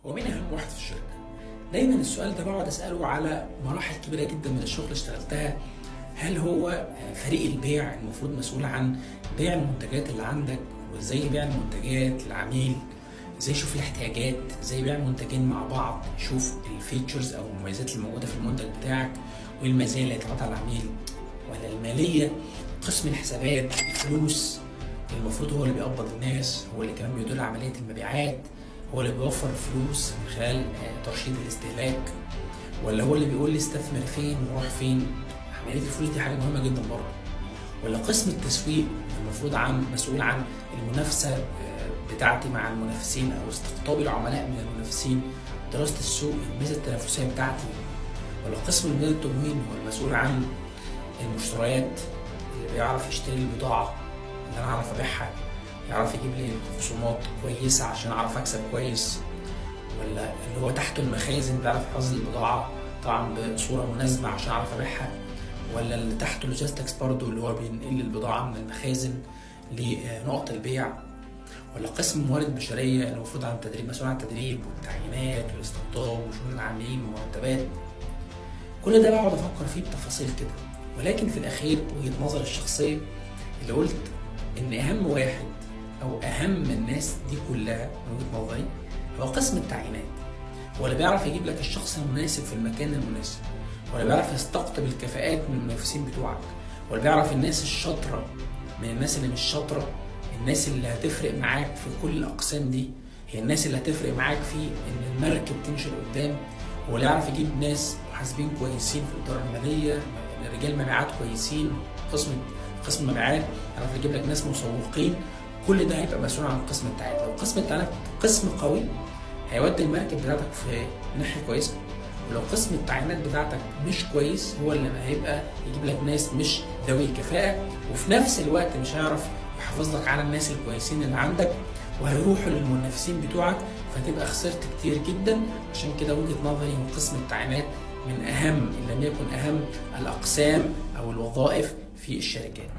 هو مين أهم واحد في الشركة؟ دايما السؤال ده بقعد أسأله على مراحل كبيرة جدا من الشغل اشتغلتها. هل هو فريق البيع المفروض مسؤول عن بيع المنتجات اللي عندك، وازاي يبيع المنتجات للعميل، ازاي يشوف الاحتياجات، ازاي يبيع منتجين مع بعض، يشوف الفيتشرز او المميزات اللي موجوده في المنتج بتاعك وايه المزايا اللي هتعطيها على العميل، ولا الماليه، قسم الحسابات، الفلوس المفروض هو اللي بيقبض الناس، هو اللي كمان بيدير عمليه المبيعات، هو اللي بيوفر الفلوس من خلال ترشيد الاستهلاك، ولا هو اللي بيقول لي استثمر فين وروح فين. عمليه الفلوس دي حاجه مهمه جدا برضه. ولا قسم التسويق المفروض مسؤول عن المنافسه بتاعتي مع المنافسين او استقطاب العملاء من المنافسين، دراسه السوق، الميزه التنافسيه بتاعتي. ولا قسم المال التموين هو المسؤول عن المشتريات، اللي بيعرف يشتري البضاعه اللي انا اعرف ابيعها، يعرف يجيب لي خصومات كويسه عشان اعرف اكسب كويس. ولا اللي هو تحته المخازن بيعرف يحفظ البضاعه طبعا بصوره مناسبه عشان اعرف ابيعها. ولا اللي تحته لوجيستكس برضو اللي هو بينقل البضاعه من المخازن لنقط البيع. ولا قسم الموارد البشريه المفروض عن التدريب، مسؤول عن التدريب والتعيينات والاستقطاب وشؤون العاملين والمرتبات. كل ده بقعد افكر فيه بتفاصيل كده، ولكن في الاخير وجهه نظري الشخصيه اللي قلت ان اهم واحد او اهم الناس دي كلها من وجهه نظري هو قسم التعيينات. هو اللي بيعرف يجيب لك الشخص المناسب في المكان المناسب، هو اللي بيعرف يستقطب الكفاءات من المنافسين بتوعك، هو اللي بيعرف الناس الشاطره من الناس اللي مش شاطره. الناس اللي هتفرق معاك في كل الاقسام دي هي الناس اللي هتفرق معاك في ان المركب تمشي لقدام. هو اللي يعرف يجيب ناس محاسبين كويسين في الاداره الماليه، رجال مبيعات كويسين، قسم مبيعات يعرف يجيب لك ناس مسوقين. كل ده هيبقى مسؤول عن قسم التعيينات. لو قسم التعيينات قسم قوي هيودي المركب بتاعتك في ناحيه كويسه، ولو قسم التعيينات بتاعتك مش كويس هو اللي هيبقى يجيب لك ناس مش ذوي كفاءه، وفي نفس الوقت مش هيعرف يحافظ لك على الناس الكويسين اللي عندك، وهيروحوا للمنافسين بتوعك، فتبقى خسرت كتير جدا. عشان كده وجهه نظري ان قسم التعيينات من اهم ان لم يكن اهم الاقسام او الوظائف في الشركات.